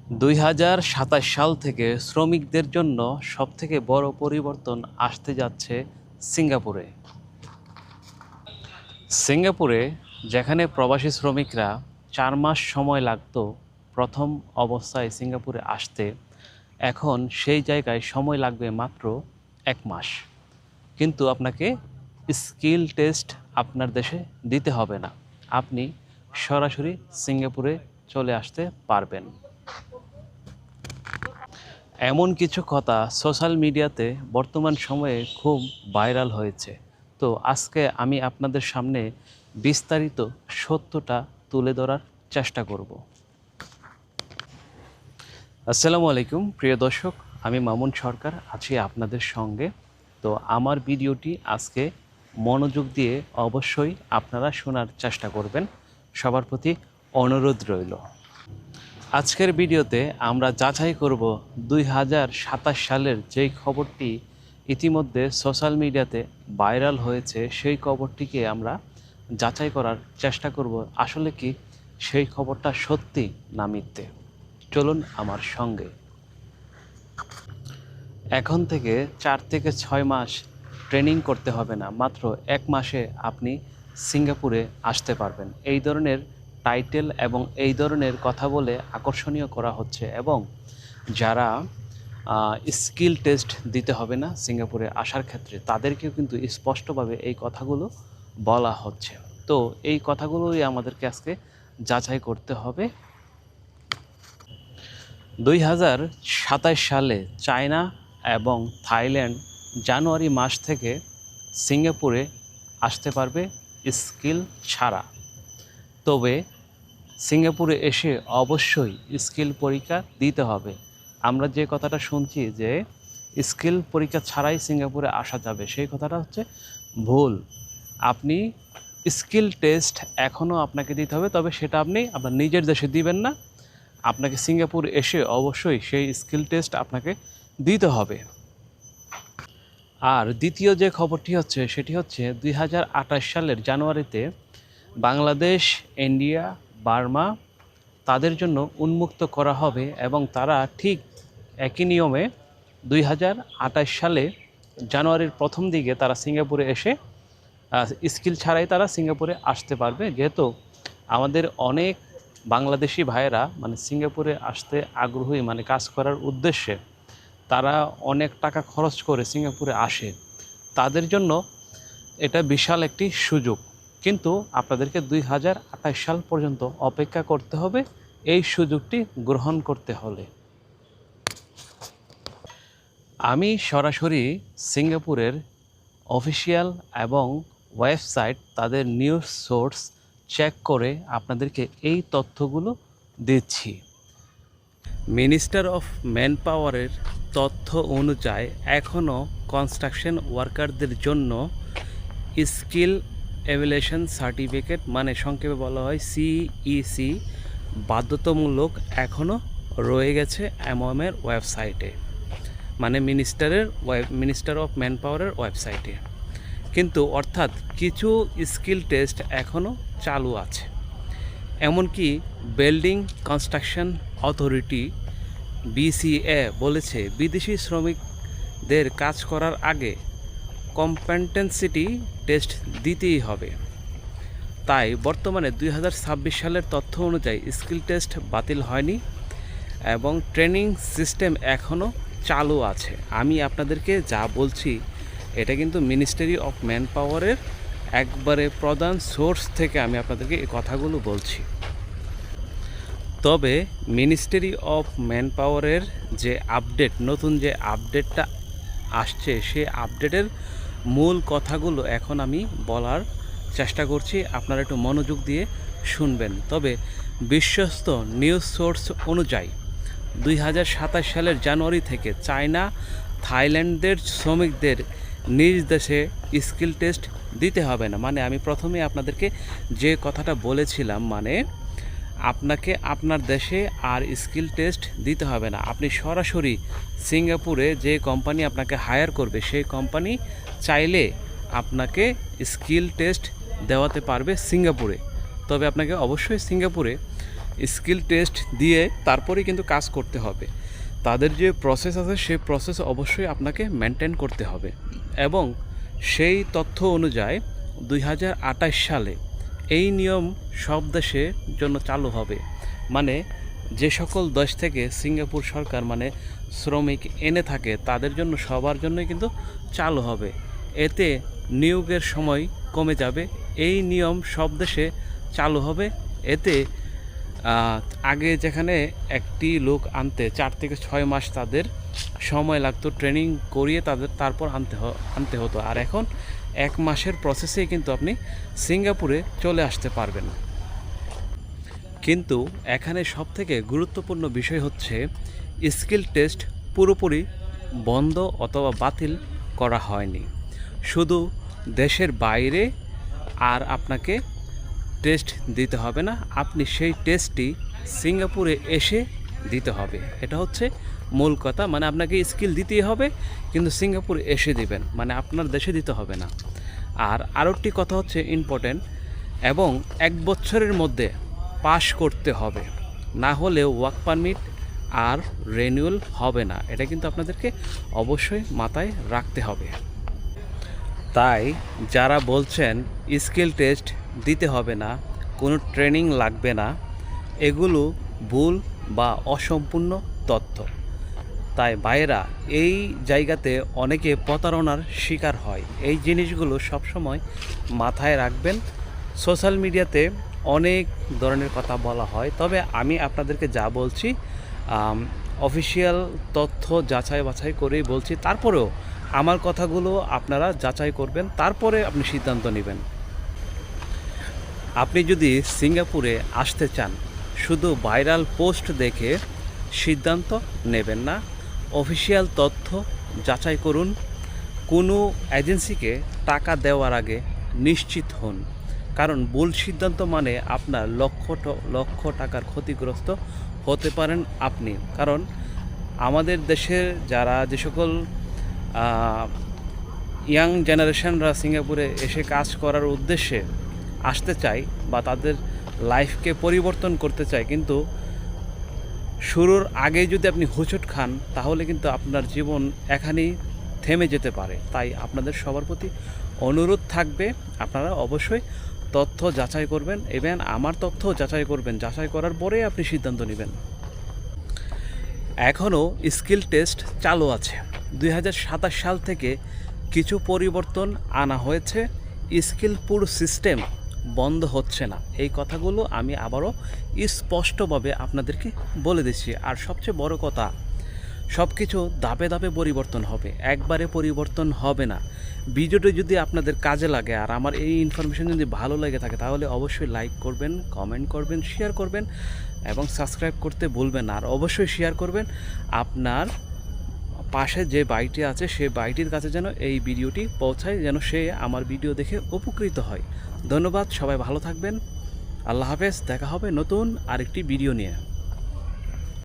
2027 সাল থেকে শ্রমিকদের জন্য সবথেকে বড় পরিবর্তন আসতে যাচ্ছে সিঙ্গাপুরে। সিঙ্গাপুরে যেখানে প্রবাসী শ্রমিকরা 4 মাস সময় লাগতো প্রথম অবস্থায় সিঙ্গাপুরে আসতে, এখন সেই জায়গায় সময় লাগবে মাত্র 1 মাস। কিন্তু আপনাকে স্কিল টেস্ট আপনার দেশে দিতে হবে না, আপনি সরাসরি সিঙ্গাপুরে চলে আসতে পারবেন। এমন কিছু কথা সোশ্যাল মিডিয়াতে বর্তমান সময়ে খুব ভাইরাল হয়েছে। তো আজকে আমি আপনাদের সামনে বিস্তারিত সত্যটা তুলে ধরার চেষ্টা করব। আসসালামু আলাইকুম প্রিয় দর্শক, আমি মামুন সরকার আছি আপনাদের সঙ্গে। তো আমার ভিডিওটি আজকে মনোযোগ দিয়ে অবশ্যই আপনারা শোনার চেষ্টা করবেন, সবার প্রতি অনুরোধ রইল। আজকের ভিডিওতে আমরা যাচাই করব 2027 সালের যেই খবরটি ইতিমধ্যে সোশ্যাল মিডিয়াতে ভাইরাল হয়েছে, সেই খবরটিকে আমরা যাচাই করার চেষ্টা করব আসলে কি সেই খবরটা সত্যি না মিথ্যে। চলুন আমার সঙ্গে। এখন থেকে 4 থেকে 6 মাস ট্রেনিং করতে হবে না, মাত্র 1 মাসে আপনি সিঙ্গাপুরে আসতে পারবেন। এই ধরনের টাইটেল এবং এই ধরনের কথা বলে আকর্ষণীয় করা হচ্ছে, এবং যারা স্কিল টেস্ট দিতে হবে না সিঙ্গাপুরে আসার ক্ষেত্রে, তাদেরকেও কিন্তু স্পষ্টভাবে এই কথাগুলো বলা হচ্ছে। তো এই কথাগুলোই আমাদেরকে আজকে যাচাই করতে হবে। 2027 সালে চায়না এবং থাইল্যান্ড জানুয়ারি মাস থেকে সিঙ্গাপুরে আসতে পারবে স্কিল ছাড়া। তবে সিঙ্গাপুরে এসে অবশ্যই স্কিল পরীক্ষা দিতে হবে। আমরা যে কথাটা শুনছি যে স্কিল পরীক্ষা ছাড়াই সিঙ্গাপুরে আসা যাবে, সেই কথাটা হচ্ছে ভুল। আপনি স্কিল টেস্ট এখনও আপনাকে দিতে হবে, তবে সেটা আপনি আপনার নিজের দেশে দিবেন না, আপনাকে সিঙ্গাপুর এসে অবশ্যই সেই স্কিল টেস্ট আপনাকে দিতে হবে। আর দ্বিতীয় যে খবরটি হচ্ছে সেটি হচ্ছে 2028 সালের জানুয়ারিতে বাংলাদেশ, ইন্ডিয়া, বার্মা তাদের জন্য উন্মুক্ত করা হবে, এবং তারা ঠিক একই নিয়মে 2028 সালে জানুয়ারির প্রথম দিকে তারা সিঙ্গাপুরে এসে স্কিল ছাড়াই তারা সিঙ্গাপুরে আসতে পারবে। যেহেতু আমাদের অনেক বাংলাদেশি ভাইয়েরা মানে সিঙ্গাপুরে আসতে আগ্রহী, মানে কাজ করার উদ্দেশ্যে তারা অনেক টাকা খরচ করে সিঙ্গাপুরে আসে, তাদের জন্য এটা বিশাল একটি সুযোগ। কিন্তু আপনাদেরকে 2028 সাল পর্যন্ত অপেক্ষা করতে হবে এই সুযোগটি গ্রহণ করতে হলে। আমি সরাসরি সিঙ্গাপুরের অফিসিয়াল এবং ওয়েবসাইট, তাদের নিউজ সোর্স চেক করে আপনাদেরকে এই তথ্যগুলো দিচ্ছি। মিনিস্টার অফ ম্যান পাওয়ারের তথ্য অনুযায়ী এখনও কনস্ট্রাকশন ওয়ার্কারদের জন্য স্কিল এভ্যালুয়েশন সার্টিফিকেট, মানে সংক্ষেপে বলা হয় সিইসি, বাধ্যতামূলক এখনও রয়ে গেছে এমওএমের ওয়েবসাইটে, মানে মিনিস্টার অফ ম্যান পাওয়ারের ওয়েবসাইটে। কিন্তু অর্থাৎ কিছু স্কিল টেস্ট এখনও চালু আছে। এমনকি বিল্ডিং কনস্ট্রাকশন অথরিটি বিসিএ বলেছে বিদেশি শ্রমিকদের কাজ করার আগে কম্পিটেন্সি টেস্ট দিতেই হবে। তাই বর্তমানে 2026 সালের তথ্য অনুযায়ী স্কিল টেস্ট বাতিল হয়নি এবং ট্রেনিং সিস্টেম এখনও চালু আছে। আমি আপনাদেরকে যা বলছি এটা কিন্তু মিনিস্ট্রি অফ ম্যান পাওয়ারের একবারে প্রধান সোর্স থেকে আমি আপনাদেরকে এই কথাগুলো বলছি। তবে মিনিস্ট্রি অফ ম্যান পাওয়ারের যে আপডেট, নতুন যে আপডেটটা আসছে, সেই আপডেটের মূল কথাগুলো এখন আমি বলার চেষ্টা করছি, আপনারা একটু মনোযোগ দিয়ে শুনবেন। তবে বিশ্বস্ত নিউজ সোর্স অনুযায়ী 2027 সালের জানুয়ারি থেকে চায়না, থাইল্যান্ডের শ্রমিকদের নিজ দেশে স্কিল টেস্ট দিতে হবে না। মানে আমি প্রথমে আপনাদেরকে যে কথাটা বলেছিলাম, মানে আপনাকে আপনার দেশে আর স্কিল টেস্ট দিতে হবে না, আপনি সরাসরি সিঙ্গাপুরে যে কোম্পানি আপনাকে হায়ার করবে সেই কোম্পানি চাইলে আপনাকে স্কিল টেস্ট দেওয়াতে পারবে সিঙ্গাপুরে। তবে আপনাকে অবশ্যই সিঙ্গাপুরে স্কিল টেস্ট দিয়ে তারপরেই কিন্তু কাজ করতে হবে। তাদের যে প্রসেস আছে সেই প্রসেস অবশ্যই আপনাকে মেনটেন করতে হবে এবং সেই তথ্য অনুযায়ী 2028 সালে এই নিয়ম সব দেশের জন্য চালু হবে। মানে যে সকল দেশ থেকে সিঙ্গাপুর সরকার মানে শ্রমিক এনে থাকে তাদের জন্য সবার জন্যই কিন্তু চালু হবে। এতে নিয়োগের সময় কমে যাবে। এই নিয়ম সব দেশে চালু হবে। এতে আগে যেখানে একটি লোক আনতে 4 থেকে 6 মাস তাদের সময় লাগতো, ট্রেনিং করিয়ে তারপর আনতে হতো, আর এখন 1 মাসের প্রসেসেই কিন্তু আপনি সিঙ্গাপুরে চলে আসতে পারবেন। কিন্তু এখানে সবথেকে গুরুত্বপূর্ণ বিষয় হচ্ছে স্কিল টেস্ট পুরোপুরি বন্ধ অথবা বাতিল করা হয়নি। শুধু দেশের বাইরে আর আপনাকে টেস্ট দিতে হবে না, আপনি সেই টেস্টটি সিঙ্গাপুরে এসে দিতে হবে। এটা হচ্ছে মূল কথা। মানে আপনাকে স্কিল দিতেই হবে কিন্তু সিঙ্গাপুরে এসে দিবেন, মানে আপনার দেশে দিতে হবে না। আর আরেকটি কথা হচ্ছে ইম্পর্টেন্ট, এবং 1 বছরের মধ্যে পাস করতে হবে, না হলে ওয়ার্ক পারমিট আর রিনিউয়াল হবে না। এটা কিন্তু আপনাদেরকে অবশ্যই মাথায় রাখতে হবে। তাই যারা বলছেন স্কিল টেস্ট দিতে হবে না, কোনো ট্রেনিং লাগবে না, এগুলো ভুল বা অসম্পূর্ণ তথ্য। তাই ভাইয়েরা, এই জায়গাতে অনেকে প্রতারণার শিকার হয়। এই জিনিসগুলো সবসময় মাথায় রাখবেন। সোশ্যাল মিডিয়াতে অনেক ধরনের কথা বলা হয়, তবে আমি আপনাদেরকে যা বলছি অফিসিয়াল তথ্য যাচাই বাছাই করেই বলছি। তারপরেও আমার কথাগুলো আপনারা যাচাই করবেন, তারপরে আপনি সিদ্ধান্ত নেবেন। আপনি যদি সিঙ্গাপুরে আসতে চান, শুধু ভাইরাল পোস্ট দেখে সিদ্ধান্ত নেবেন না, অফিসিয়াল তথ্য যাচাই করুন। কোনো এজেন্সিকে টাকা দেওয়ার আগে নিশ্চিত হন, কারণ ভুল সিদ্ধান্ত মানে আপনার লক্ষ টাকার ক্ষতিগ্রস্ত হতে পারেন আপনি। কারণ আমাদের দেশের যে সকল ইয়াং জেনারেশনরা সিঙ্গাপুরে এসে কাজ করার উদ্দেশ্যে আসতে চায় বা তাদের লাইফকে পরিবর্তন করতে চায়, কিন্তু শুরুর আগে যদি আপনি হোঁচট খান তাহলে কিন্তু আপনার জীবন এখানেই থেমে যেতে পারে। তাই আপনাদের সবার প্রতি অনুরোধ থাকবে, আপনারা অবশ্যই তথ্য যাচাই করবেন, এবং আমার তথ্য যাচাই করবেন। যাচাই করার পরে আপনি সিদ্ধান্ত নেবেন। এখনও স্কিল টেস্ট চালু আছে। 2027 সাল থেকে কিছু পরিবর্তন আনা হয়েছে। স্কিল পুরো সিস্টেম বন্ধ হচ্ছে না। এই কথাগুলো আমি আবারও স্পষ্টভাবে আপনাদেরকে বলে দিচ্ছি। আর সবচেয়ে বড় কথা, সব কিছু ধাপে ধাপে পরিবর্তন হবে, একবারে পরিবর্তন হবে না। ভিডিওটি যদি আপনাদের কাজে লাগে আর আমার এই ইনফরমেশন যদি ভালো লেগে থাকে তাহলে অবশ্যই লাইক করবেন, কমেন্ট করবেন, শেয়ার করবেন এবং সাবস্ক্রাইব করতে ভুলবেন না। আর অবশ্যই শেয়ার করবেন আপনার পাশে যে ভাইটি আছে সেই ভাইটির কাছে যেন এই ভিডিওটি পৌঁছায়, যেন সে আমার ভিডিও দেখে উপকৃত হয়। ধন্যবাদ, সবাই ভালো থাকবেন। আল্লাহ হাফেজ। দেখা হবে নতুন আরেকটি ভিডিও নিয়ে।